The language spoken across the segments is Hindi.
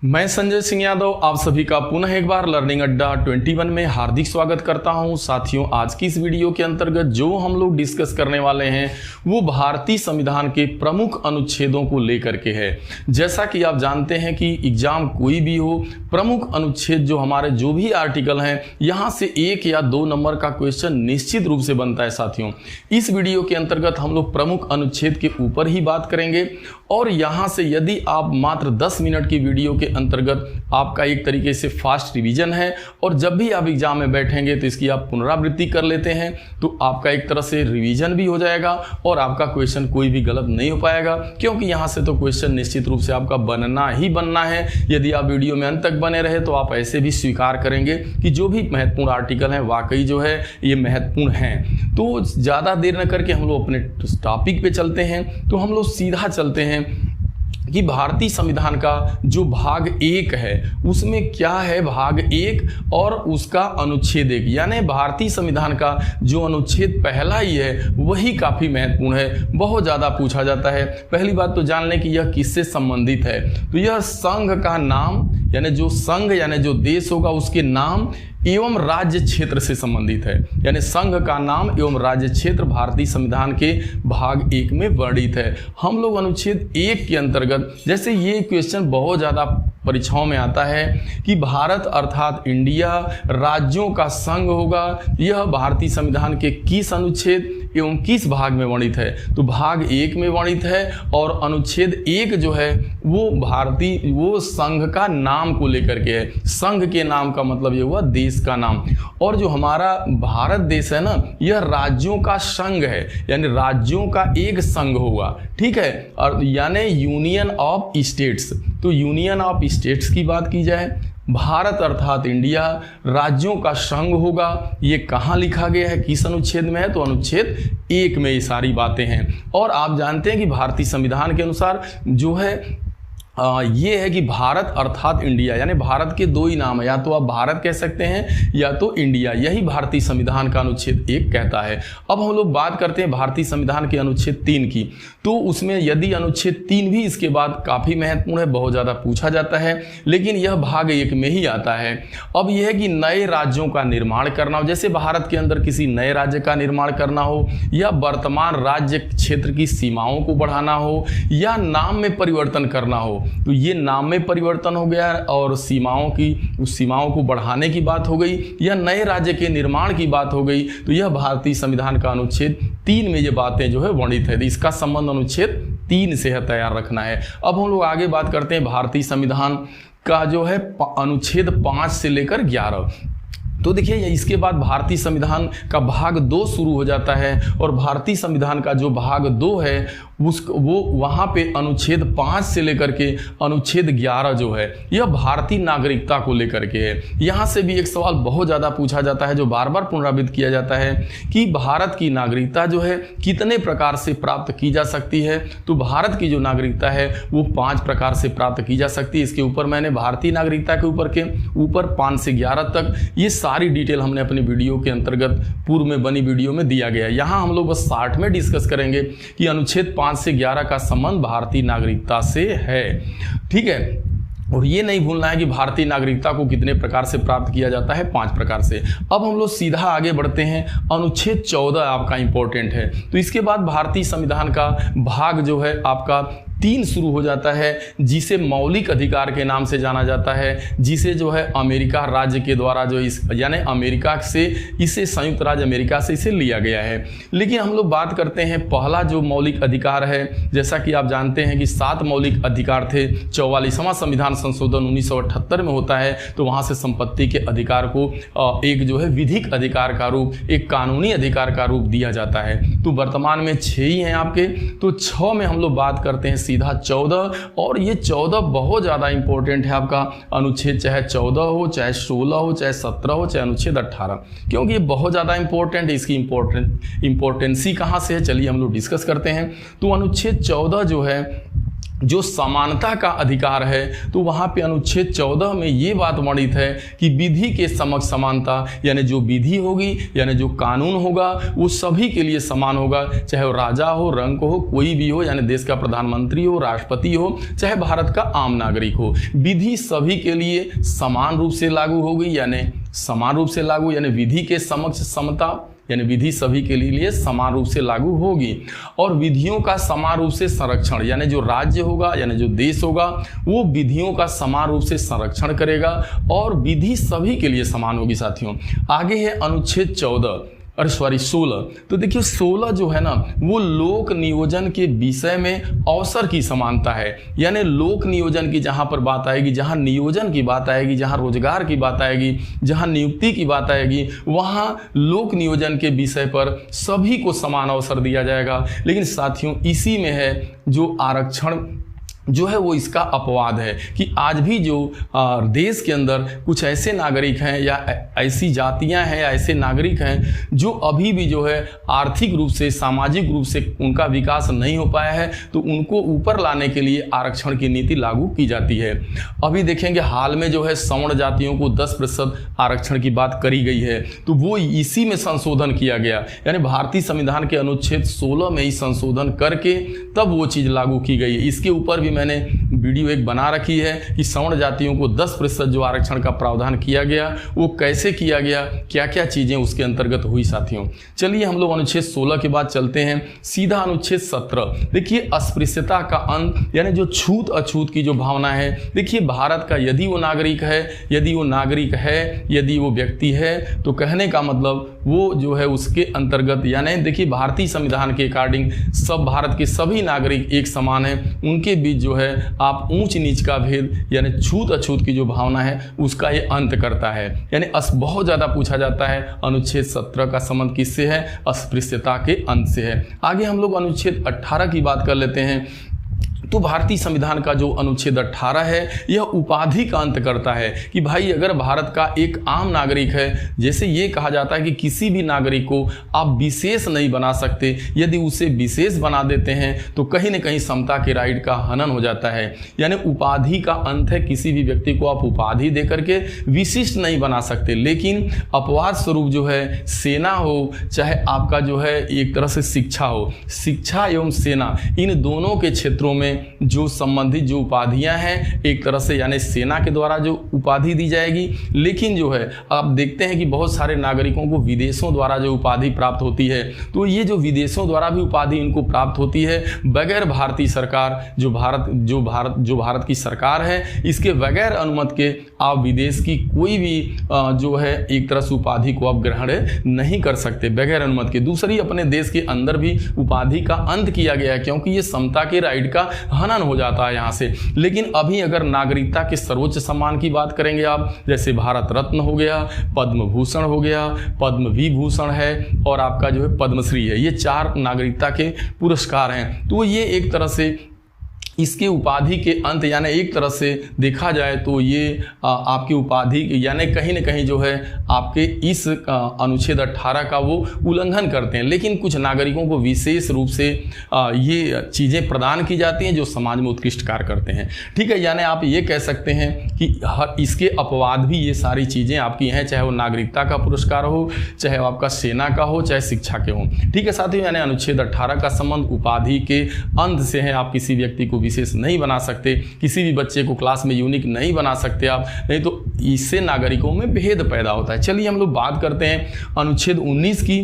मैं संजय सिंह यादव आप सभी का पुनः एक बार लर्निंग अड्डा 21 में हार्दिक स्वागत करता हूं। साथियों, आज की इस वीडियो के अंतर्गत जो हम लोग डिस्कस करने वाले हैं वो भारतीय संविधान के प्रमुख अनुच्छेदों को लेकर के है। जैसा कि आप जानते हैं कि एग्जाम कोई भी हो, प्रमुख अनुच्छेद जो हमारे जो भी आर्टिकल हैं यहाँ से 1 या 2 नंबर का क्वेश्चन निश्चित रूप से बनता है। साथियों, इस वीडियो के अंतर्गत हम लोग प्रमुख अनुच्छेद के ऊपर ही बात करेंगे और यहाँ से यदि आप मात्र 10 मिनट की वीडियो के अंतर्गत आपका एक तरीके से फास्ट रिवीजन है और जब भी आप एग्जाम में बैठेंगे तो इसकी आप पुनरावृत्ति कर लेते हैं तो आपका एक तरह से रिवीजन भी हो जाएगा और आपका क्वेश्चन कोई भी गलत नहीं हो पाएगा, क्योंकि यहाँ से तो क्वेश्चन निश्चित रूप से आपका बनना ही बनना है। यदि आप वीडियो में अंत तक बने रहे तो आप ऐसे भी स्वीकार करेंगे कि जो भी महत्वपूर्ण आर्टिकल हैं वाकई जो है ये महत्वपूर्ण हैं। तो ज़्यादा देर न करके हम लोग अपने टॉपिक पे चलते हैं। तो हम लोग सीधा चलते हैं कि भारतीय संविधान का जो भाग 1 है उसमें क्या है भाग 1 और उसका अनुच्छेद 1, यानी भारतीय संविधान का जो अनुच्छेद पहला ही है वही काफ़ी महत्वपूर्ण है, बहुत ज़्यादा पूछा जाता है। पहली बात तो जान लें कि यह किससे संबंधित है। तो यह संघ का नाम यानी जो संघ यानी जो देश होगा उसके नाम एवं राज्य क्षेत्र से संबंधित है, यानी संघ का नाम एवं राज्य क्षेत्र भारतीय संविधान के भाग 1 में वर्णित है। हम लोग अनुच्छेद 1 के अंतर्गत, जैसे ये क्वेश्चन बहुत ज़्यादा परीक्षाओं में आता है कि भारत अर्थात इंडिया राज्यों का संघ होगा, यह भारतीय संविधान के किस अनुच्छेद एवं किस भाग में वर्णित है। तो भाग 1 में वर्णित है और अनुच्छेद 1 जो है वो संघ का नाम को लेकर के है। संघ के नाम का मतलब ये हुआ देश का नाम। और जो हमारा भारत देश है ना, यह राज्यों का संघ है, यानी राज्यों का एक संघ होगा, ठीक है, और यानी यूनियन ऑफ स्टेट्स। तो यूनियन ऑफ स्टेट्स की बात की जाए, भारत अर्थात इंडिया राज्यों का संघ होगा। ये कहाँ लिखा गया है, किस अनुच्छेद में है, तो अनुच्छेद 1 में ये सारी बातें हैं। और आप जानते हैं कि भारतीय संविधान के अनुसार जो है ये है कि भारत अर्थात इंडिया, यानी भारत के 2 ही नाम है, या तो आप भारत कह सकते हैं या तो इंडिया, यही भारतीय संविधान का अनुच्छेद 1 कहता है। अब हम लोग बात करते हैं भारतीय संविधान के अनुच्छेद 3 की। तो उसमें यदि अनुच्छेद 3 भी इसके बाद काफ़ी महत्वपूर्ण है, बहुत ज़्यादा पूछा जाता है, लेकिन यह भाग 1 में ही आता है। अब यह है कि नए राज्यों का निर्माण करना हो, जैसे भारत के अंदर किसी नए राज्य का निर्माण करना हो, या वर्तमान राज्य क्षेत्र की सीमाओं को बढ़ाना हो, या नाम में परिवर्तन करना हो। तो ये नाम में परिवर्तन हो गया और सीमाओं को बढ़ाने की बात हो गई, या नए राज्य के निर्माण की बात हो गई। तो यह भारतीय संविधान का अनुच्छेद 3 में ये बातें जो है वर्णित है। तो इसका संबंध अनुच्छेद 3 से है, तैयार रखना है। अब हम लोग आगे बात करते हैं भारतीय संविधान का जो है अनुच्छेद 5 से लेकर 11। तो देखिए इसके बाद भारतीय संविधान का भाग 2 शुरू हो जाता है और भारतीय संविधान का जो भाग 2 है वो वहाँ पे अनुच्छेद 5 से लेकर के अनुच्छेद 11 जो है यह भारतीय नागरिकता को लेकर के है। यहाँ से भी एक सवाल बहुत ज़्यादा पूछा जाता है जो बार बार पुनरावृत्त किया जाता है कि भारत की नागरिकता जो है कितने प्रकार से प्राप्त की जा सकती है। तो भारत की जो नागरिकता है वो 5 प्रकार से प्राप्त की जा सकती है। इसके ऊपर मैंने भारतीय नागरिकता के ऊपर 5 से 11 तक ये सारी डिटेल हमने अपने वीडियो के अंतर्गत पूर्व में बनी वीडियो में दिया गया है। यहाँ हम लोग बस 60 में डिस्कस करेंगे कि अनुच्छेद 5 से 11 का संबंध भारतीय नागरिकता से है, ठीक है। और ये नहीं भूलना है कि भारतीय नागरिकता को कितने प्रकार से प्राप्त किया जाता है, 5 प्रकार से। अब हम लोग सीधा आगे बढ़ते हैं, अनुच्छेद 14 आपका इंपॉर्टेंट है। तो इसके बाद भारतीय संविधान का भाग जो है आपका 3 शुरू हो जाता है, जिसे मौलिक अधिकार के नाम से जाना जाता है, जिसे जो है अमेरिका राज्य के द्वारा जो यानी अमेरिका से इसे संयुक्त राज्य अमेरिका से इसे लिया गया है। लेकिन हम लोग बात करते हैं पहला जो मौलिक अधिकार है, जैसा कि आप जानते हैं कि 7 मौलिक अधिकार थे। 44वां संविधान संशोधन 1978 में होता है, तो वहाँ से संपत्ति के अधिकार को एक जो है विधिक अधिकार का रूप, एक कानूनी अधिकार का रूप दिया जाता है। तो वर्तमान में 6 ही हैं आपके। तो 6 में हम लोग बात करते हैं सीधा 14, और ये 14 बहुत ज़्यादा इंपॉर्टेंट है आपका अनुच्छेद, चाहे 14 हो, चाहे 16 हो, चाहे 17 हो, चाहे अनुच्छेद 18, क्योंकि ये बहुत ज़्यादा इंपॉर्टेंट है। इसकी इंपॉर्टेंसी कहाँ से है, चलिए हम लोग डिस्कस करते हैं। तो अनुच्छेद 14 जो है जो समानता का अधिकार है, तो वहाँ पे अनुच्छेद 14 में ये बात वर्णित है कि विधि के समक्ष समानता, यानी जो विधि होगी यानी जो कानून होगा वो सभी के लिए समान होगा, चाहे वो राजा हो, रंक हो, कोई भी हो, यानी देश का प्रधानमंत्री हो, राष्ट्रपति हो, चाहे भारत का आम नागरिक हो। विधि सभी के लिए समान रूप से लागू होगी, यानी समान रूप से लागू, यानी विधि के समक्ष समता, यानी विधि सभी के लिए समान रूप से लागू होगी। और विधियों का समान रूप से संरक्षण, यानी जो राज्य होगा यानी जो देश होगा वो विधियों का समान रूप से संरक्षण करेगा और विधि सभी के लिए समान होगी। साथियों आगे है अनुच्छेद 16। तो देखिए 16 जो है ना वो लोक नियोजन के विषय में अवसर की समानता है, यानी लोक नियोजन की जहाँ पर बात आएगी, जहाँ नियोजन की बात आएगी, जहाँ रोजगार की बात आएगी, जहाँ नियुक्ति की बात आएगी, वहाँ लोक नियोजन के विषय पर सभी को समान अवसर दिया जाएगा। लेकिन साथियों इसी में है जो आरक्षण जो है वो इसका अपवाद है कि आज भी जो देश के अंदर कुछ ऐसे नागरिक हैं या ऐसी जातियां हैं या ऐसे नागरिक हैं जो अभी भी जो है आर्थिक रूप से, सामाजिक रूप से उनका विकास नहीं हो पाया है, तो उनको ऊपर लाने के लिए आरक्षण की नीति लागू की जाती है। अभी देखेंगे हाल में जो है सवर्ण जातियों को 10% आरक्षण की बात करी गई है, तो वो इसी में संशोधन किया गया, यानी भारतीय संविधान के अनुच्छेद 16 में ही संशोधन करके तब वो चीज़ लागू की गई है। इसके ऊपर भी मैंने वीडियो एक बना रखी है कि सवर्ण जातियों को 10% जो आरक्षण का प्रावधान किया गया वो कैसे किया गया, क्या क्या चीजें उसके अंतर्गत हुई। साथियों चलिए हम लोग अनुच्छेद 16 के बाद चलते हैं सीधा अनुच्छेद 17। देखिए अस्पृश्यता का अंत, यानी जो छूत अछूत की जो भावना है। देखिए भारत का यदि वो नागरिक है, यदि वो व्यक्ति है, तो कहने का मतलब वो जो है उसके अंतर्गत, यानी देखिए भारतीय संविधान के अकॉर्डिंग सब भारत के सभी नागरिक एक समान है, उनके बीच जो है आप ऊंच नीच का भेद यानी छूत अछूत की जो भावना है उसका ये अंत करता है। यानी बहुत ज्यादा पूछा जाता है अनुच्छेद 17 का संबंध किससे है, अस्पृश्यता के अंत से है। आगे हम लोग अनुच्छेद 18 की बात कर लेते हैं। तो भारतीय संविधान का जो अनुच्छेद 18 है यह उपाधि का अंत करता है कि भाई अगर भारत का एक आम नागरिक है, जैसे ये कहा जाता है कि किसी भी नागरिक को आप विशेष नहीं बना सकते, यदि उसे विशेष बना देते हैं तो कहीं न कहीं समता के राइट का हनन हो जाता है। यानी उपाधि का अंत है, किसी भी व्यक्ति को आप उपाधि दे करके विशिष्ट नहीं बना सकते। लेकिन अपवाद स्वरूप जो है सेना हो, चाहे आपका जो है एक तरह से शिक्षा हो, शिक्षा एवं सेना इन दोनों के क्षेत्रों में जो संबंधित जो उपाधियां हैं एक तरह से यानी सेना के द्वारा जो उपाधि दी जाएगी। लेकिन जो है आप देखते हैं कि बहुत सारे नागरिकों को विदेशों द्वारा जो उपाधि प्राप्त होती है, तो ये जो विदेशों द्वारा भी उपाधि इनको प्राप्त होती है बगैर भारतीय सरकार जो भारत की सरकार है इसके बगैर अनुमति के आप विदेश की कोई भी जो है एक तरह से उपाधि को आप ग्रहण नहीं कर सकते बगैर अनुमति के। दूसरी अपने देश के अंदर भी उपाधि का अंत किया गया है क्योंकि ये समता के राइट का हनन हो जाता है यहाँ से। लेकिन अभी अगर नागरिकता के सर्वोच्च सम्मान की बात करेंगे आप, जैसे भारत रत्न हो गया, पद्म भूषण हो गया, पद्म विभूषण है और आपका जो है पद्मश्री है, ये 4 नागरिकता के पुरस्कार हैं। तो ये एक तरह से इसके उपाधि के अंत, यानी एक तरह से देखा जाए तो ये आपकी उपाधि यानी कहीं न कहीं जो है आपके इस अनुच्छेद 18 का वो उल्लंघन करते हैं। लेकिन कुछ नागरिकों को विशेष रूप से ये चीज़ें प्रदान की जाती हैं जो समाज में उत्कृष्ट कार्य करते हैं। ठीक है, यानी आप ये कह सकते हैं कि इसके अपवाद भी ये सारी चीज़ें आपकी हैं, चाहे वो नागरिकता का पुरस्कार हो, चाहे वो आपका सेना का हो, चाहे शिक्षा के हो। ठीक है साथियों, यानी अनुच्छेद 18 का संबंध उपाधि के अंत से है। आप किसी व्यक्ति को विशेष नहीं बना सकते, किसी भी बच्चे को क्लास में यूनिक नहीं बना सकते आप, नहीं तो इससे नागरिकों में भेद पैदा होता है। चलिए हम लोग बात करते हैं अनुच्छेद 19 की।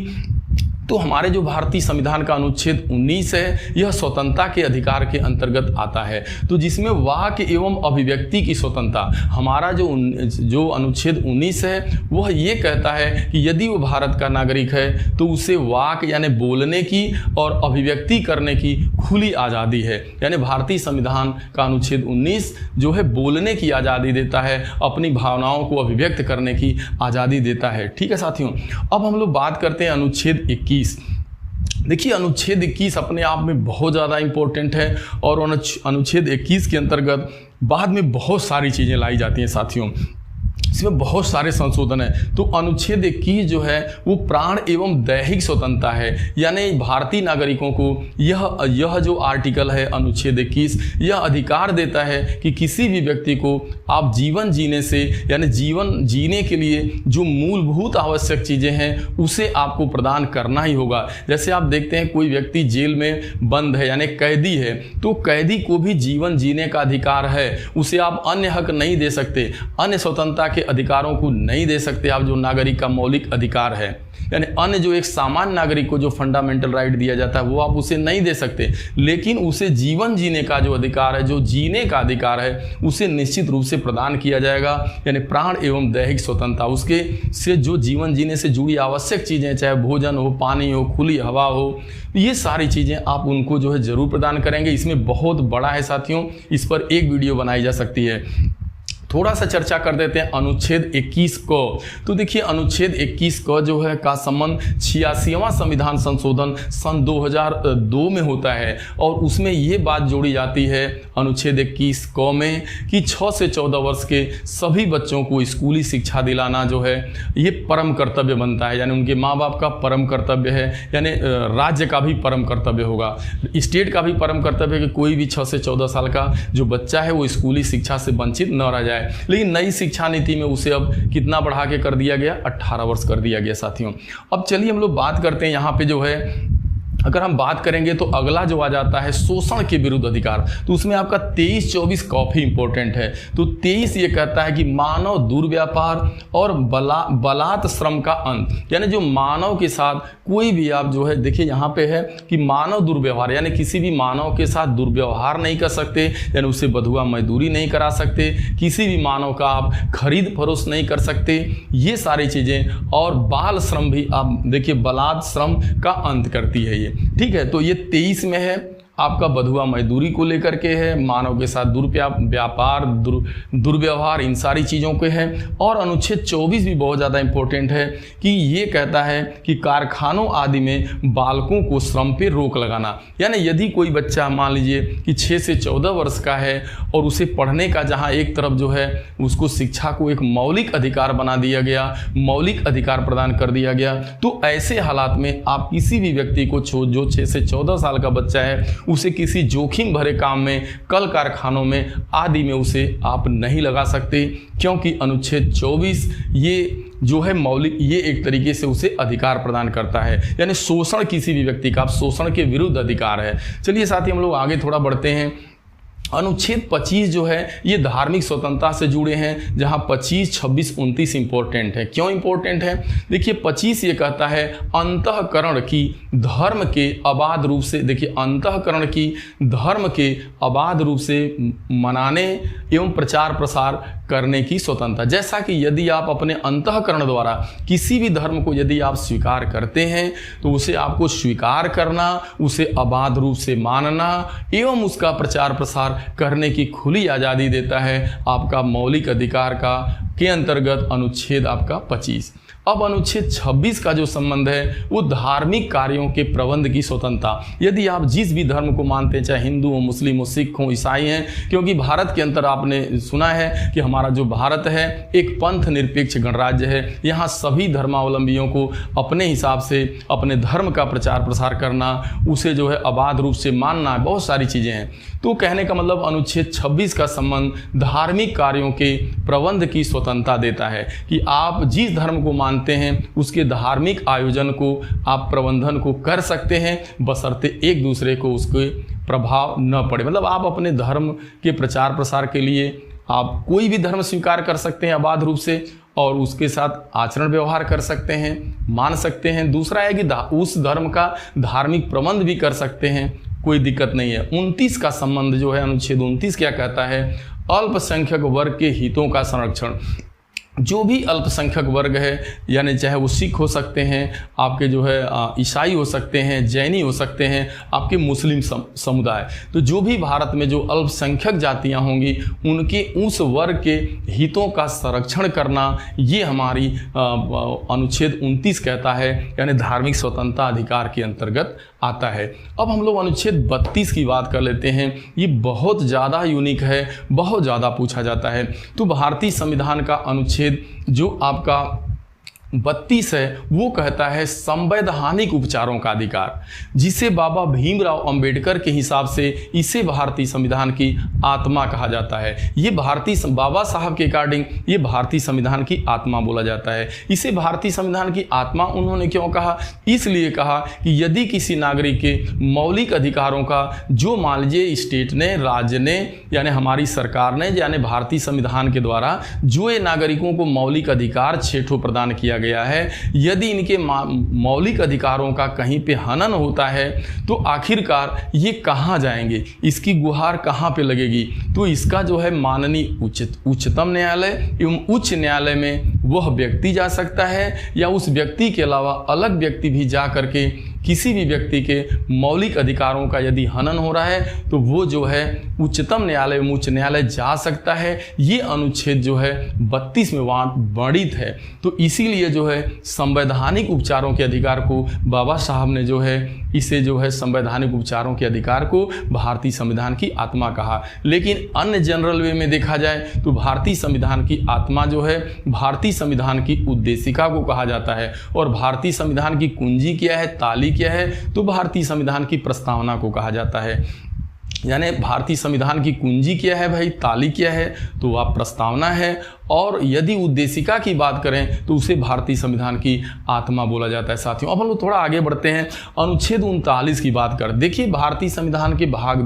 तो हमारे जो भारतीय संविधान का अनुच्छेद 19 है यह स्वतंत्रता के अधिकार के अंतर्गत आता है, तो जिसमें वाक एवं अभिव्यक्ति की स्वतंत्रता, हमारा जो अनुच्छेद 19 है वह ये कहता है कि यदि वो भारत का नागरिक है तो उसे वाक यानी बोलने की और अभिव्यक्ति करने की खुली आज़ादी है। यानी भारतीय संविधान का अनुच्छेद 19 जो है बोलने की आज़ादी देता है, अपनी भावनाओं को अभिव्यक्त करने की आज़ादी देता है। ठीक है साथियों, अब हम लोग बात करते हैं अनुच्छेद 21। देखिए अनुच्छेद 21 अपने आप में बहुत ज़्यादा इम्पोर्टेंट है और अनुच्छेद 21 के अंतर्गत बाद में बहुत सारी चीज़ें लाई जाती हैं साथियों। इसमें बहुत सारे संशोधन हैं। तो अनुच्छेद 21 जो है वो प्राण एवं दैहिक स्वतंत्रता है, यानी भारतीय नागरिकों को यह जो आर्टिकल है अनुच्छेद 21 यह अधिकार देता है कि किसी भी व्यक्ति को आप जीवन जीने से, यानी जीवन जीने के लिए जो मूलभूत आवश्यक चीज़ें हैं उसे आपको प्रदान करना ही होगा। जैसे आप देखते हैं कोई व्यक्ति जेल में बंद है यानी कैदी है, तो कैदी को भी जीवन जीने का अधिकार है, उसे आप अन्य हक नहीं दे सकते, अन्य स्वतंत्रता के अधिकारों को नहीं दे सकते आप, जो नागरिक का मौलिक अधिकार है। यानी अन्य जो एक सामान्य नागरिक को जो फंडामेंटल राइट दिया जाता है वो आप उसे नहीं दे सकते, लेकिन उसे जीवन जीने का जो अधिकार है, जो जीने का अधिकार है, उसे निश्चित रूप से प्रदान किया जाएगा। यानी प्राण एवं दैहिक स्वतंत्रता, उसके से जो जीवन जीने से जुड़ी आवश्यक चीज़ें, चाहे भोजन हो, पानी हो, खुली हवा हो, ये सारी चीज़ें आप उनको जो है जरूर प्रदान करेंगे। इसमें बहुत बड़ा है साथियों, इस पर एक वीडियो बनाई जा सकती है। थोड़ा सा चर्चा कर देते हैं अनुच्छेद 21 को। तो देखिए अनुच्छेद 21 को जो है का संबंध 86वां संविधान संशोधन सन 2002 में होता है, और उसमें ये बात जोड़ी जाती है अनुच्छेद 21 को में कि 6 से 14 वर्ष के सभी बच्चों को स्कूली शिक्षा दिलाना जो है ये परम कर्तव्य बनता है, यानी उनके माँ बाप का परम कर्तव्य है, यानी राज्य का भी परम कर्तव्य होगा, स्टेट का भी परम कर्तव्य है कि कोई भी 6 से 14 साल का जो बच्चा है वो स्कूली शिक्षा से वंचित न रह जाए। लेकिन नई शिक्षा नीति में उसे अब कितना बढ़ा के कर दिया गया, 18 वर्ष कर दिया गया साथियों। अब चलिए हम लोग बात करते हैं यहाँ पे जो है, अगर हम बात करेंगे तो अगला जो आ जाता है शोषण के विरुद्ध अधिकार। तो उसमें आपका 23-24 काफ़ी इंपॉर्टेंट है। तो 23 ये कहता है कि मानव दुर्व्यापार और बलात् श्रम का अंत, यानी जो मानव के साथ कोई भी आप जो है, देखिए यहाँ पे है कि मानव दुर्व्यवहार, यानी किसी भी मानव के साथ दुर्व्यवहार नहीं कर सकते, यानी उसे बधुआ मजदूरी नहीं करा सकते, किसी भी मानव का आप खरीद फरोख्त नहीं कर सकते, ये सारी चीज़ें। और बाल श्रम भी आप देखिए बलात् श्रम का अंत करती है ये, ठीक है। तो ये 23 में है, आपका बधुआ मजदूरी को लेकर के है, मानव के साथ दुर्व्यापार दुर्व्यवहार इन सारी चीज़ों के है। और अनुच्छेद 24 भी बहुत ज़्यादा इंपॉर्टेंट है कि ये कहता है कि कारखानों आदि में बालकों को श्रम पे रोक लगाना, यानी यदि कोई बच्चा मान लीजिए कि 6 से 14 वर्ष का है और उसे पढ़ने का, जहाँ एक तरफ जो है उसको शिक्षा को एक मौलिक अधिकार बना दिया गया, मौलिक अधिकार प्रदान कर दिया गया, तो ऐसे हालात में आप किसी भी व्यक्ति को जो 6 से 14 साल का बच्चा है उसे किसी जोखिम भरे काम में, कल कारखानों में आदि में उसे आप नहीं लगा सकते, क्योंकि अनुच्छेद 24 ये जो है मौलिक, ये एक तरीके से उसे अधिकार प्रदान करता है, यानी शोषण किसी भी व्यक्ति का शोषण के विरुद्ध अधिकार है। चलिए साथी हम लोग आगे थोड़ा बढ़ते हैं। अनुच्छेद 25 जो है ये धार्मिक स्वतंत्रता से जुड़े हैं, जहां 25, 26, 29 इंपॉर्टेंट है। क्यों इंपॉर्टेंट है? देखिए 25 ये कहता है अंतःकरण की धर्म के अबाध रूप से, देखिए अंतःकरण की धर्म के अबाध रूप से मनाने एवं प्रचार प्रसार करने की स्वतंत्रता। जैसा कि यदि आप अपने अंतःकरण द्वारा किसी भी धर्म को यदि आप स्वीकार करते हैं तो उसे आपको स्वीकार करना, उसे अबाध रूप से मानना एवं उसका प्रचार प्रसार करने की खुली आज़ादी देता है आपका मौलिक अधिकार का के अंतर्गत अनुच्छेद आपका 25। अब अनुच्छेद 26 का जो संबंध है वो धार्मिक कार्यों के प्रबंध की स्वतंत्रता। यदि आप जिस भी धर्म को मानते हैं, चाहे हिंदू हो, मुस्लिम हो, सिख हो, ईसाई हैं, क्योंकि भारत के अंदर आपने सुना है कि हमारा जो भारत है एक पंथ निरपेक्ष गणराज्य है, यहाँ सभी धर्मावलंबियों को अपने हिसाब से अपने धर्म का प्रचार प्रसार करना, उसे जो है अबाध रूप से मानना, बहुत सारी चीज़ें हैं। तो कहने का मतलब अनुच्छेद 26 का संबंध धार्मिक कार्यों के प्रबंध की स्वतंत्रता देता है कि आप जिस धर्म को मानते हैं उसके धार्मिक आयोजन को आप प्रबंधन को कर सकते हैं, बशर्ते एक दूसरे को उसके प्रभाव न पड़े। मतलब आप अपने धर्म के प्रचार प्रसार के लिए आप कोई भी धर्म स्वीकार कर सकते हैं अबाध रूप से, और उसके साथ आचरण व्यवहार कर सकते हैं, मान सकते हैं। दूसरा है कि उस धर्म का धार्मिक प्रबंध भी कर सकते हैं, कोई दिक्कत नहीं है। 29 का संबंध जो है, अनुच्छेद 29 क्या कहता है? अल्पसंख्यक वर्ग के हितों का संरक्षण। जो भी अल्पसंख्यक वर्ग है, यानी चाहे वो सिख हो सकते हैं, आपके जो है ईसाई हो सकते हैं, जैनी हो सकते हैं, आपके मुस्लिम समुदाय, तो जो भी भारत में जो अल्पसंख्यक जातियां होंगी उनके उस वर्ग के हितों का संरक्षण करना, ये हमारी अनुच्छेद 29 कहता है, यानी धार्मिक स्वतंत्रता अधिकार के अंतर्गत आता है। अब हम लोग अनुच्छेद 32 की बात कर लेते हैं। ये बहुत ज़्यादा यूनिक है, बहुत ज़्यादा पूछा जाता है। तो भारतीय संविधान का अनुच्छेद जो आपका 32 है वो कहता है संवैधानिक उपचारों का अधिकार, जिसे बाबा भीमराव अंबेडकर के हिसाब से इसे भारतीय संविधान की आत्मा कहा जाता है। ये बाबा साहब के अकॉर्डिंग ये भारतीय संविधान की आत्मा बोला जाता है। इसे भारतीय संविधान की आत्मा उन्होंने क्यों कहा? इसलिए कहा कि यदि किसी नागरिक के मौलिक अधिकारों का जो मान लीजिए स्टेट ने, राज्य ने, यानी हमारी सरकार ने, यानी भारतीय संविधान के द्वारा जो ये नागरिकों को मौलिक अधिकार 6 प्रदान किया गया है, यदि इनके मौलिक अधिकारों का कहीं पे हनन होता है तो आखिरकार ये कहाँ जाएंगे, इसकी गुहार कहाँ पे लगेगी? तो इसका जो है माननीय उच्चतम न्यायालय एवं उच्च न्यायालय में वह व्यक्ति जा सकता है, या उस व्यक्ति के अलावा अलग व्यक्ति भी जा करके किसी भी व्यक्ति के मौलिक अधिकारों का यदि हनन हो रहा है तो वो जो है उच्चतम न्यायालय उच्च न्यायालय जा सकता है। ये अनुच्छेद जो है 32 में वर्णित है। तो इसीलिए जो है संवैधानिक उपचारों के अधिकार को बाबा साहब ने जो है इसे जो है संवैधानिक उपचारों के अधिकार को भारतीय संविधान की आत्मा कहा। लेकिन अन्य जनरल वे में देखा जाए तो भारतीय संविधान की आत्मा जो है भारतीय संविधान की उद्देशिका को कहा जाता है। और भारतीय संविधान की कुंजी क्या है, ताली क्या है? तो भारतीय संविधान की प्रस्तावना को कहा जाता है। यानी भारतीय संविधान की कुंजी क्या है भाई, ताली क्या है? तो वह प्रस्तावना है। और यदि उद्देशिका की बात करें तो उसे भारतीय संविधान की आत्मा बोला जाता है। साथियों अब हम लोग थोड़ा आगे बढ़ते हैं, अनुच्छेद 39 की बात कर। देखिए भारतीय संविधान के भाग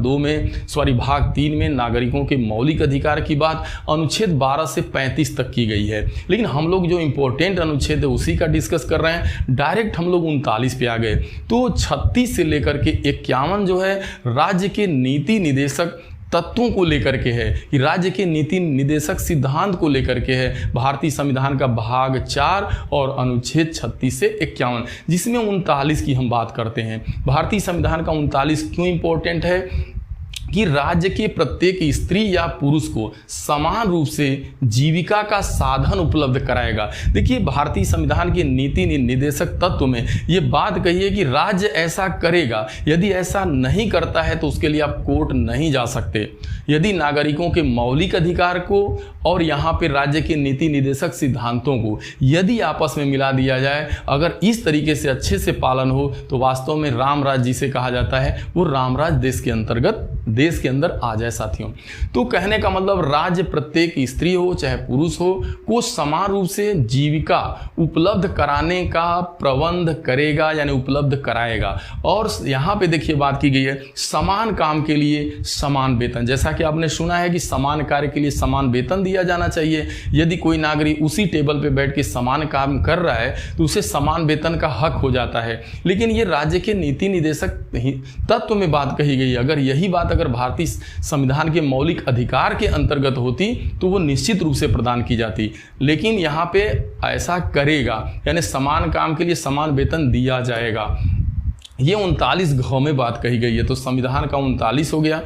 3 में नागरिकों के मौलिक अधिकार की बात अनुच्छेद 12 से 35 तक की गई है। लेकिन हम लोग जो इंपॉर्टेंट अनुच्छेद है उसी का डिस्कस कर रहे हैं। डायरेक्ट हम लोग 39 पे आ गए। तो 36 से लेकर के 51 जो है राज्य के नीति निदेशक तत्वों को लेकर के है, कि राज्य के नीति निदेशक सिद्धांत को लेकर के है। भारतीय संविधान का भाग 4 और अनुच्छेद 36 से 51, जिसमें 39 की हम बात करते हैं। भारतीय संविधान का 39 क्यों इंपॉर्टेंट है? कि राज्य के प्रत्येक स्त्री या पुरुष को समान रूप से जीविका का साधन उपलब्ध कराएगा। देखिए भारतीय संविधान के नीति निदेशक तत्व में ये बात कही है कि राज्य ऐसा करेगा, यदि ऐसा नहीं करता है तो उसके लिए आप कोर्ट नहीं जा सकते। यदि नागरिकों के मौलिक अधिकार को और यहाँ पे राज्य के नीति निदेशक सिद्धांतों को यदि आपस में मिला दिया जाए, अगर इस तरीके से अच्छे से पालन हो तो वास्तव में राम राज्य जिसे कहा जाता है वो राम राज्य देश के अंदर आ जाए। साथियों तो कहने का मतलब राज्य प्रत्येक स्त्री हो चाहे पुरुष हो को समान रूप से जीविका उपलब्ध कराने का प्रबंध करेगा, यानी उपलब्ध कराएगा। और यहाँ पे देखिए बात की गई है समान काम के लिए समान वेतन। जैसा कि आपने सुना है कि समान कार्य के लिए समान वेतन दिया जाना चाहिए। यदि कोई नागरिक उसी टेबल पे बैठ के समान काम कर रहा है तो उसे समान वेतन का हक हो जाता है। लेकिन ये राज्य के नीति निदेशक तत्व में बात कही गई। अगर यही बात अगर भारतीय संविधान के मौलिक अधिकार के अंतर्गत होती तो वो निश्चित रूप से प्रदान की जाती। लेकिन यहाँ पे ऐसा करेगा, यानी समान काम के लिए समान वेतन दिया जाएगा। ये 39 घ में बात कही गई है। तो संविधान का 39 हो गया।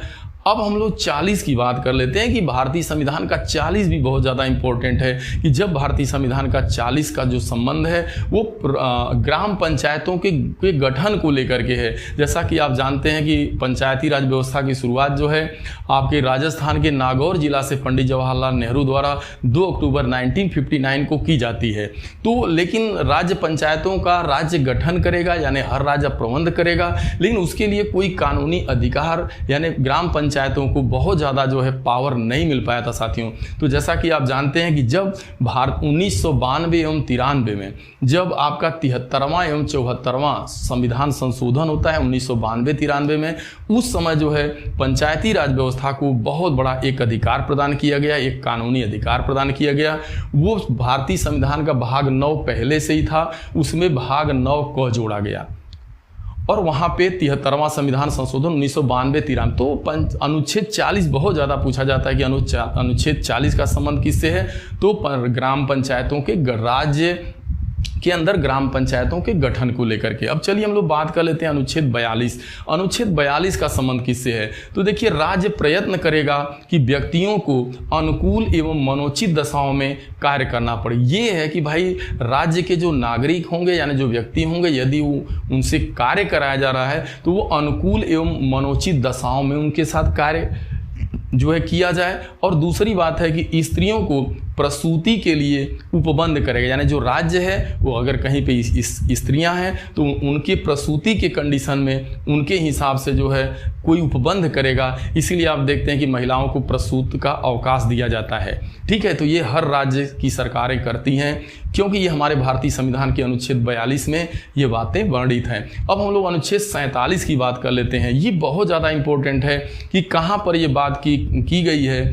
अब हम लोग 40 की बात कर लेते हैं कि भारतीय संविधान का 40 भी बहुत ज़्यादा इंपॉर्टेंट है। कि जब भारतीय संविधान का 40 का जो संबंध है वो ग्राम पंचायतों के गठन को लेकर के है। जैसा कि आप जानते हैं कि पंचायती राज व्यवस्था की शुरुआत जो है आपके राजस्थान के नागौर जिला से पंडित जवाहरलाल नेहरू द्वारा 2 अक्टूबर 1959 को की जाती है। तो लेकिन राज्य पंचायतों का राज्य गठन करेगा, यानी हर राज्य प्रबंध करेगा, लेकिन उसके लिए कोई कानूनी अधिकार यानी ग्राम पंचायतों को बहुत ज़्यादा जो है पावर नहीं मिल पाया था। साथियों तो जैसा कि आप जानते हैं कि जब भारत 1992 एवं 93 में जब आपका 73वां एवं 74वां संविधान संशोधन होता है 1992-93 में, उस समय जो है पंचायती राज व्यवस्था को बहुत बड़ा एक अधिकार प्रदान किया गया, एक कानूनी अधिकार प्रदान किया गया। वो भारतीय संविधान का भाग 9 पहले से ही था, उसमें भाग 9 क जोड़ा गया। और वहाँ पे 73वां संविधान संशोधन 1992-93। तो अनुच्छेद 40 बहुत ज़्यादा पूछा जाता है कि अनुच्छेद 40 का संबंध किससे है, तो ग्राम पंचायतों के राज्य के अंदर ग्राम पंचायतों के गठन को लेकर के। अब चलिए हम लोग बात कर लेते हैं अनुच्छेद 42। अनुच्छेद 42 का संबंध किससे है, तो देखिए राज्य प्रयत्न करेगा कि व्यक्तियों को अनुकूल एवं मनोचित दशाओं में कार्य करना पड़े। ये है कि भाई राज्य के जो नागरिक होंगे यानी जो व्यक्ति होंगे, यदि उनसे कार्य कराया जा रहा है तो वो अनुकूल एवं मनोचित दशाओं में उनके साथ कार्य जो है किया जाए। और दूसरी बात है कि स्त्रियों को प्रसूति के लिए उपबंध करेगा, यानी जो राज्य है वो अगर कहीं पे स्त्रियां हैं तो उनके प्रसूति के कंडीशन में उनके हिसाब से जो है कोई उपबंध करेगा। इसीलिए आप देखते हैं कि महिलाओं को प्रसूति का अवकाश दिया जाता है। ठीक है, तो ये हर राज्य की सरकारें करती हैं क्योंकि ये हमारे भारतीय संविधान के अनुच्छेद 42 में ये बातें वर्णित हैं। अब हम लोग अनुच्छेद 47 की बात कर लेते हैं। ये बहुत ज़्यादा इंपॉर्टेंट है कि कहाँ पर ये बात की गई है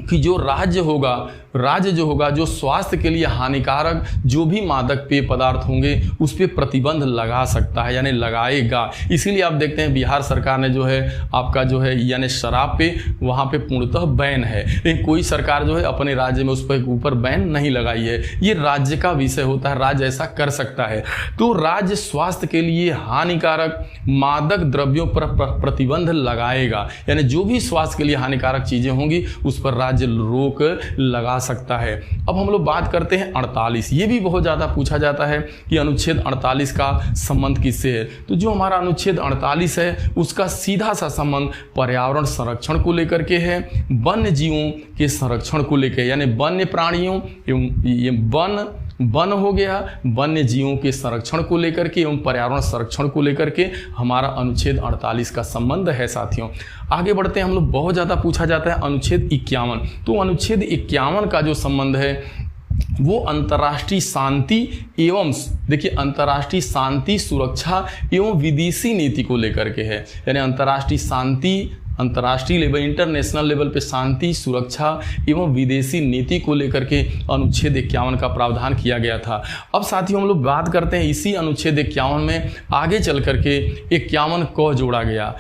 कि जो राज्य जो होगा जो स्वास्थ्य के लिए हानिकारक जो भी मादक पेय पदार्थ होंगे उस पर प्रतिबंध लगा सकता है यानी लगाएगा। इसीलिए आप देखते हैं बिहार सरकार ने जो है आपका जो है यानी शराब पे वहाँ पे पूर्णतः बैन है, लेकिन कोई सरकार जो है अपने राज्य में उस पर ऊपर बैन नहीं लगाई है। ये राज्य का विषय होता है, राज्य ऐसा कर सकता है। तो राज्य स्वास्थ्य के लिए हानिकारक मादक द्रव्यों पर प्रतिबंध लगाएगा, यानी जो भी स्वास्थ्य के लिए हानिकारक चीज़ें होंगी उस पर राज्य रोक लगा सकता है। अब हम लोग बात करते हैं 48। ये भी बहुत ज़्यादा पूछा जाता है कि अनुच्छेद 48 का संबंध किससे है, तो जो हमारा अनुच्छेद 48 है उसका सीधा सा संबंध पर्यावरण संरक्षण को लेकर के है, वन्य जीवों के संरक्षण को लेकर, यानी वन्य प्राणियों एवं ये वन हो गया, वन्य जीवों के संरक्षण को लेकर के एवं पर्यावरण संरक्षण को लेकर के हमारा अनुच्छेद 48 का संबंध है। साथियों आगे बढ़ते हैं हम लोग, बहुत ज़्यादा पूछा जाता है अनुच्छेद 51। तो अनुच्छेद 51 का जो संबंध है वो अंतर्राष्ट्रीय शांति एवं देखिए अंतर्राष्ट्रीय शांति सुरक्षा एवं विदेशी नीति को लेकर के है, यानी अंतर्राष्ट्रीय शांति अंतर्राष्ट्रीय लेवल इंटरनेशनल लेवल पे शांति सुरक्षा एवं विदेशी नीति को लेकर के अनुच्छेद 51 का प्रावधान किया गया था। अब साथियों हम लोग बात करते हैं इसी अनुच्छेद 51 में आगे चल करके 51 क जोड़ा गया।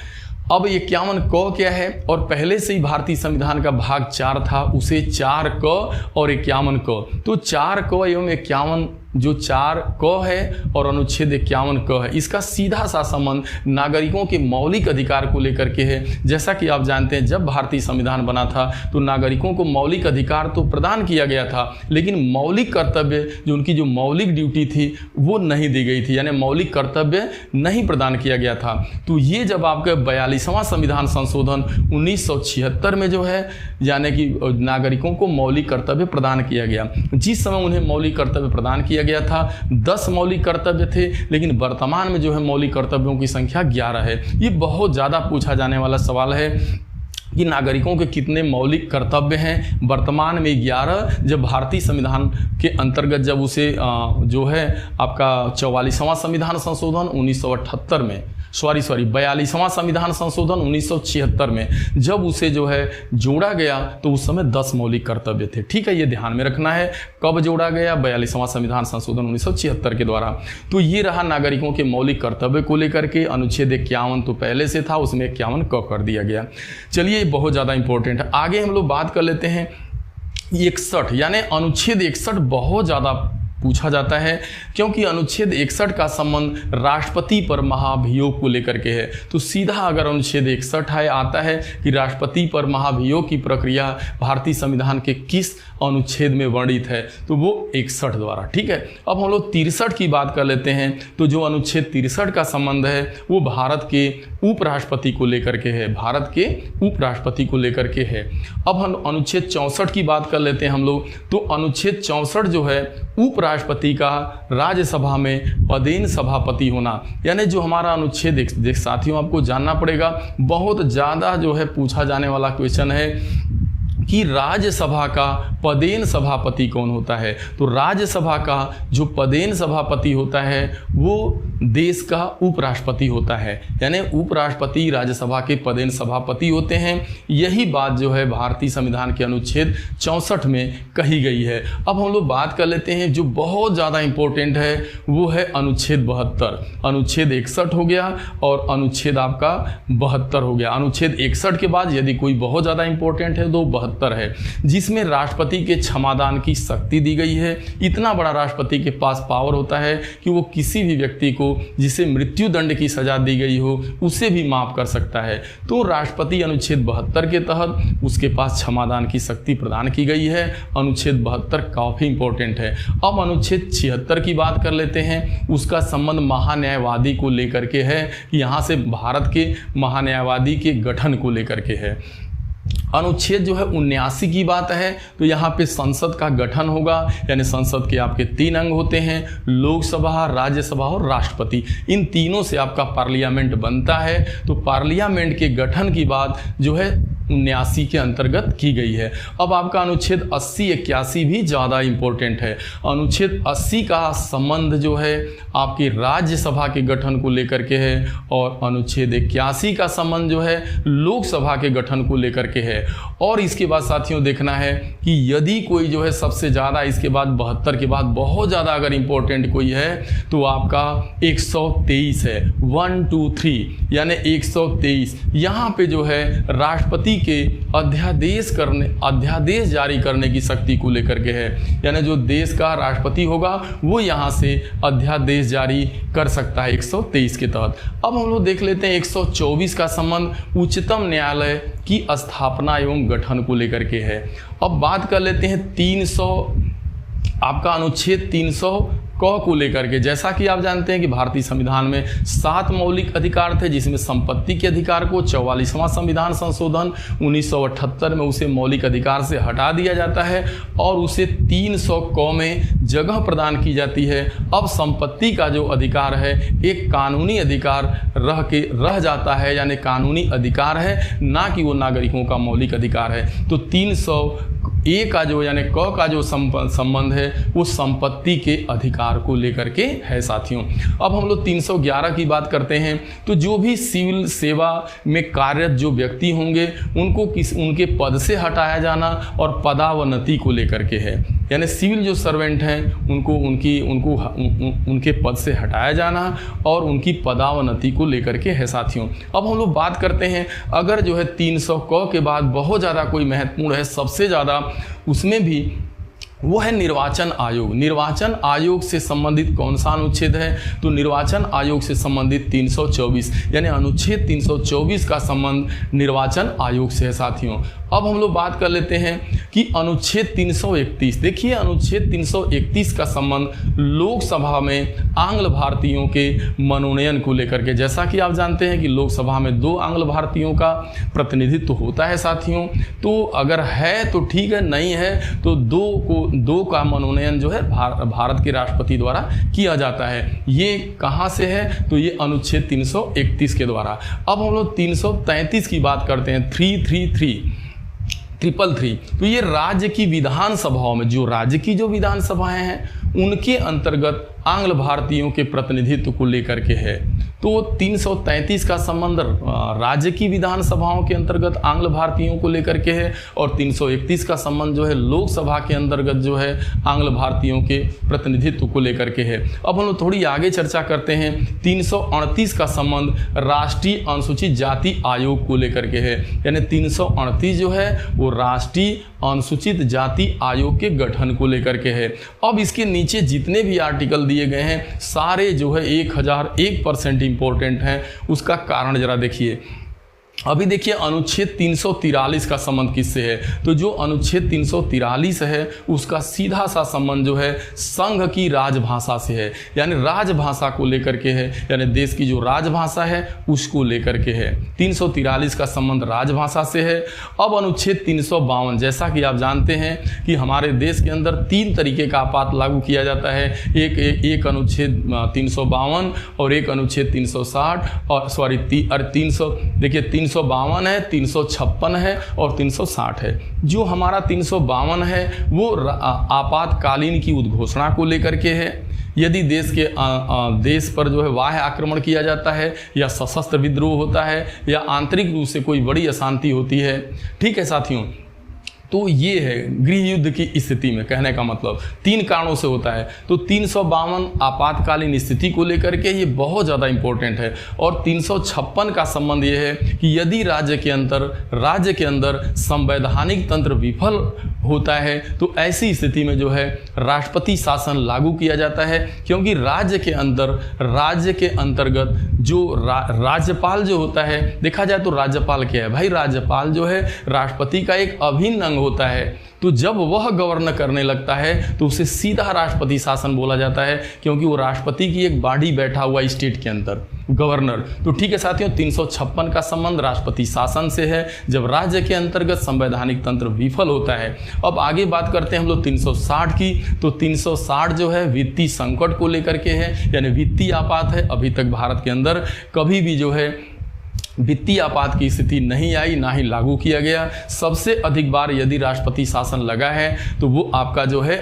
अब 51 क क्या है, और पहले से ही भारतीय संविधान का भाग 4 था उसे 4 क और 51 क, तो 4 क एवं 51 जो 4 क है और अनुच्छेद 51 क है, इसका सीधा सा संबंध नागरिकों के मौलिक अधिकार को लेकर के है। जैसा कि आप जानते हैं जब भारतीय संविधान बना था तो नागरिकों को मौलिक अधिकार तो प्रदान किया गया था, लेकिन मौलिक कर्तव्य जो उनकी जो मौलिक ड्यूटी थी वो नहीं दी गई थी, यानी मौलिक कर्तव्य नहीं प्रदान किया गया था। तो ये जब आपका 42वां संविधान संशोधन 1976 में जो है यानी कि नागरिकों को मौलिक कर्तव्य प्रदान किया गया, जिस समय उन्हें मौलिक कर्तव्य प्रदान किया गया था 10 मौलिक कर्तव्य थे, लेकिन वर्तमान में जो है मौलिक कर्तव्यों की संख्या 11 है। ये बहुत ज़्यादा पूछा जाने वाला सवाल है कि नागरिकों के कितने मौलिक कर्तव्य हैं। वर्तमान में 11, जब भारतीय संविधान के अंतर्गत जब उसे जो है आपका 44वां संविधान संशोधन 1978 में 42वां संविधान संशोधन 1976 में जब उसे जो है जोड़ा गया तो उस समय 10 मौलिक कर्तव्य थे। ठीक है, ये ध्यान में रखना है कब जोड़ा गया, 42वां संविधान संशोधन 1976 के द्वारा। तो ये रहा नागरिकों के मौलिक कर्तव्य को लेकर के अनुच्छेद 51 तो पहले से था, उसमें 51 क कर दिया गया। चलिए ये बहुत ज़्यादा इंपॉर्टेंट है। आगे हम लोग बात कर लेते हैं 61, यानी अनुच्छेद 61 बहुत ज़्यादा पूछा जाता है क्योंकि अनुच्छेद 61 का संबंध राष्ट्रपति पर महाभियोग को लेकर के है। तो सीधा अगर अनुच्छेद 61 आता है कि राष्ट्रपति पर महाभियोग की प्रक्रिया भारतीय संविधान के किस अनुच्छेद में वर्णित है, तो वो 61 द्वारा। ठीक है, अब हम लोग 63 की बात कर लेते हैं। तो जो अनुच्छेद 63 का संबंध है वो भारत के उपराष्ट्रपति को लेकर के है, भारत के उपराष्ट्रपति को लेकर के है। अब हम अनुच्छेद 64 की बात कर लेते हैं हम लोग। तो अनुच्छेद 64 जो है उपराष्ट्रपति का राज्यसभा में पदेन सभापति होना, यानी जो हमारा अनुच्छेद साथियों आपको जानना पड़ेगा, बहुत ज़्यादा जो है पूछा जाने वाला क्वेश्चन है कि राज्यसभा का पदेन सभापति कौन होता है। तो राज्यसभा का जो पदेन सभापति होता है वो देश का उपराष्ट्रपति होता है, यानी उपराष्ट्रपति राज्यसभा के पदेन सभापति होते हैं। यही बात जो है भारतीय संविधान के अनुच्छेद 64 में कही गई है। अब हम लोग बात कर लेते हैं जो बहुत ज़्यादा इंपॉर्टेंट है, वो है अनुच्छेद 72। अनुच्छेद 61 हो गया और अनुच्छेद आपका 72 हो गया। अनुच्छेद 61 के बाद यदि कोई बहुत ज़्यादा इंपॉर्टेंट है तो 72 है, जिसमें राष्ट्रपति के क्षमादान की शक्ति दी गई है। इतना बड़ा राष्ट्रपति के पास पावर होता है कि वो किसी भी व्यक्ति को जिसे मृत्यु दंड की सजा दी गई हो उसे भी माफ कर सकता है। तो राष्ट्रपति अनुच्छेद 72 के तहत उसके पास क्षमादान की शक्ति प्रदान की गई है। अनुच्छेद 72 काफ़ी इंपॉर्टेंट है। अब अनुच्छेद 76 की बात कर लेते हैं। उसका संबंध महान्यायवादी को लेकर के है, यहाँ से भारत के महान्यायवादी के गठन को लेकर के है। अनुच्छेद जो है 79 की बात है, तो यहाँ पे संसद का गठन होगा, यानी संसद के आपके 3 अंग होते हैं, लोकसभा, राज्यसभा और राष्ट्रपति। इन तीनों से आपका पार्लियामेंट बनता है। तो पार्लियामेंट के गठन की बात जो है 79 के अंतर्गत की गई है। अब आपका अनुच्छेद 80, 81 भी ज़्यादा इंपॉर्टेंट है। अनुच्छेद 80 का संबंध जो है आपकी राज्यसभा के गठन को लेकर के है और अनुच्छेद 81 का संबंध जो है लोकसभा के गठन को लेकर के है। और इसके बाद साथियों देखना है कि यदि कोई जो है सबसे ज़्यादा इसके बाद 72 के बाद बहुत ज़्यादा अगर इंपॉर्टेंट कोई है तो आपका 123 है, 1 2 3 यानी 123। यहाँ पे जो है राष्ट्रपति के अध्यादेश जारी करने की शक्ति को लेकर के है, यानी जो देश का राष्ट्रपति होगा वो यहाँ से अध्यादेश जारी कर सकता है 123 के तहत। अब हम लोग देख लेते हैं 124 का संबंध उच्चतम न्यायालय की स्थापना एवं गठन को लेकर के है। अब बात कर लेते हैं 300 आपका अनुच्छेद 300 को लेकर के। जैसा कि आप जानते हैं कि भारतीय संविधान में 7 मौलिक अधिकार थे, जिसमें संपत्ति के अधिकार को 44वां संविधान संशोधन 1978 में उसे मौलिक अधिकार से हटा दिया जाता है और उसे 300 क में जगह प्रदान की जाती है। अब संपत्ति का जो अधिकार है एक कानूनी अधिकार रह जाता है, यानी कानूनी अधिकार है, ना कि वो नागरिकों का मौलिक अधिकार है। तो 300 का जो यानी क का जो संबंध है वो संपत्ति के अधिकार को लेकर के है साथियों। अब हम लोग 311 की बात करते हैं। तो जो भी सिविल सेवा में कार्यरत जो व्यक्ति होंगे उनको उनके पद से हटाया जाना और पदावनति को लेकर के है, यानी सिविल जो सर्वेंट हैं उनको उनके पद से हटाया जाना और उनकी पदावनति को लेकर के है साथियों। अब हम लोग बात करते हैं अगर जो है 300 क के बाद बहुत ज़्यादा कोई महत्वपूर्ण है, सबसे ज़्यादा उसमें भी वो है निर्वाचन आयोग। निर्वाचन आयोग से संबंधित कौन सा अनुच्छेद है? तो निर्वाचन आयोग से संबंधित 324, यानी अनुच्छेद 324 का संबंध निर्वाचन आयोग से है साथियों। अब हम लोग बात कर लेते हैं कि अनुच्छेद 331। देखिए अनुच्छेद 331 का संबंध लोकसभा में आंग्ल भारतीयों के मनोनयन को लेकर के। जैसा कि आप जानते हैं कि लोकसभा में 2 आंग्ल भारतीयों का प्रतिनिधित्व होता है साथियों। तो अगर है तो ठीक है, नहीं है तो 2 का मनोनयन जो है भारत के राष्ट्रपति द्वारा किया जाता है। ये कहाँ से है? तो ये अनुच्छेद 331 के द्वारा। अब हम लोग 333 की बात करते हैं, 333। तो ये राज्य की विधानसभाओं में जो राज्य की जो विधानसभाएं हैं उनके अंतर्गत आंग्ल भारतीयों के प्रतिनिधित्व को लेकर के है। तो 333 का संबंध राज्य की विधानसभाओं के अंतर्गत आंग्ल भारतीयों को लेकर के है और 331 का संबंध जो है लोकसभा के अंतर्गत जो है आंग्ल भारतीयों के प्रतिनिधित्व को लेकर के है। अब हम लोग थोड़ी आगे चर्चा करते हैं। 338 का संबंध राष्ट्रीय अनुसूचित जाति आयोग को लेकर के है, यानी 338 जो है वो राष्ट्रीय अनुसूचित जाति आयोग के गठन को लेकर के है। अब इसके नीचे जितने भी आर्टिकल दिए गए हैं सारे जो है 1001% इंपॉर्टेंट हैं। उसका कारण जरा देखिए। अभी देखिए अनुच्छेद 343 का संबंध किससे है? तो जो अनुच्छेद 343 है उसका सीधा सा संबंध जो है संघ की राजभाषा से है, यानी राजभाषा को लेकर के है, यानी देश की जो राजभाषा है उसको लेकर के है। 343 का संबंध राजभाषा से है। अब अनुच्छेद 352, जैसा कि आप जानते हैं कि हमारे देश के अंदर 3 तरीके का आपात लागू किया जाता है। एक अनुच्छेद 352 और एक अनुच्छेद 360 और 300 देखिए 352 है, 356 है और 360 है। जो हमारा 352 है वो आपातकालीन की उद्घोषणा को लेकर के है। यदि देश पर जो है बाह्य आक्रमण किया जाता है, या सशस्त्र विद्रोह होता है, या आंतरिक रूप से कोई बड़ी अशांति होती है। ठीक है साथियों, तो ये है गृह युद्ध की स्थिति में, कहने का मतलब 3 कारणों से होता है। तो 352 आपातकालीन स्थिति को लेकर के ये बहुत ज़्यादा इंपॉर्टेंट है। और 356 का संबंध ये है कि यदि राज्य के अंदर संवैधानिक तंत्र विफल होता है तो ऐसी स्थिति में जो है राष्ट्रपति शासन लागू किया जाता है, क्योंकि राज्य के अंतर्गत जो राज्यपाल जो होता है, देखा जाए तो राज्यपाल क्या है भाई, राज्यपाल जो है राष्ट्रपति का एक अभिन्न अंग होता है। तो जब वह गवर्न करने लगता है तो उसे सीधा राष्ट्रपति शासन बोला जाता है, क्योंकि वो राष्ट्रपति की एक बॉडी बैठा हुआ स्टेट के अंदर, गवर्नर। तो ठीक है साथियों, 356 का संबंध राष्ट्रपति शासन से है, जब राज्य के अंतर्गत संवैधानिक तंत्र विफल होता है। अब आगे बात करते हैं हम लोग 360 की। तो 360 जो है वित्तीय संकट को लेकर के है, यानी वित्तीय आपात है। अभी तक भारत के अंदर कभी भी जो है वित्तीय आपात की स्थिति नहीं आई, ना ही लागू किया गया। सबसे अधिक बार यदि राष्ट्रपति शासन लगा है तो वो आपका जो है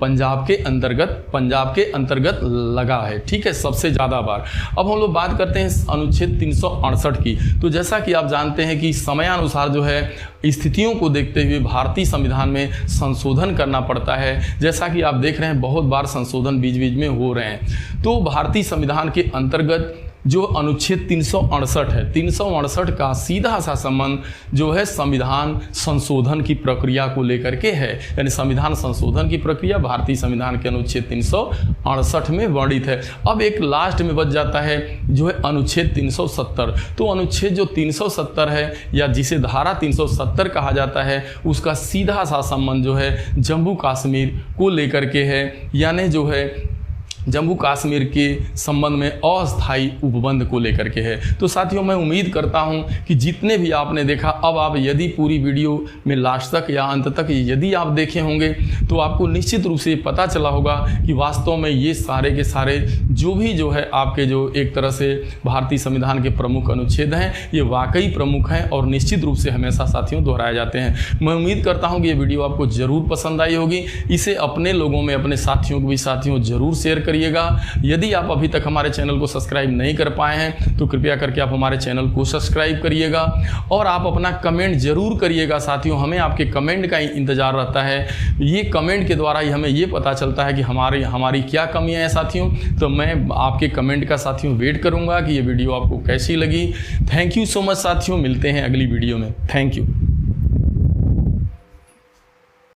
पंजाब के अंतर्गत लगा है। ठीक है, सबसे ज़्यादा बार। अब हम लोग बात करते हैं अनुच्छेद 368 की। तो जैसा कि आप जानते हैं कि समयानुसार जो है स्थितियों को देखते हुए भारतीय संविधान में संशोधन करना पड़ता है। जैसा कि आप देख रहे हैं बहुत बार संशोधन बीच बीच में हो रहे हैं। तो भारतीय संविधान के अंतर्गत जो अनुच्छेद 368 है, 368 का सीधा सा संबंध जो है संविधान संशोधन की प्रक्रिया को लेकर के है। यानी संविधान संशोधन की प्रक्रिया भारतीय संविधान के अनुच्छेद 368 में वर्णित है। अब एक लास्ट में बच जाता है जो है अनुच्छेद 370। तो अनुच्छेद जो 370 है, या जिसे धारा 370 कहा जाता है, उसका सीधा सा संबंध जो है जम्मू कश्मीर को लेकर के है, यानी जो है जम्मू कश्मीर के संबंध में अस्थायी उपबंध को लेकर के है। तो साथियों, मैं उम्मीद करता हूं कि जितने भी आपने देखा, अब आप यदि पूरी वीडियो में लास्ट तक या अंत तक यदि आप देखे होंगे तो आपको निश्चित रूप से पता चला होगा कि वास्तव में ये सारे के सारे जो है आपके जो एक तरह से भारतीय संविधान के प्रमुख अनुच्छेद हैं, ये वाकई प्रमुख हैं और निश्चित रूप से हमेशा साथियों दोहराए जाते हैं। मैं उम्मीद करता हूँ कि ये वीडियो आपको ज़रूर पसंद आई होगी। इसे अपने लोगों में, अपने साथियों को भी साथियों ज़रूर शेयर करिएगा। यदि आप अभी तक हमारे चैनल को सब्सक्राइब नहीं कर पाए हैं तो कृपया करके आप हमारे चैनल को सब्सक्राइब करिएगा, और आप अपना कमेंट जरूर करिएगा साथियों। हमें आपके कमेंट का ही इंतजार रहता है। ये कमेंट के द्वारा ही हमें ये पता चलता है कि हमारी क्या कमियां हैं साथियों। तो मैं आपके कमेंट का साथियों वेट करूंगा कि ये वीडियो आपको कैसी लगी। थैंक यू सो मच साथियों, मिलते हैं अगली वीडियो में। Thank you.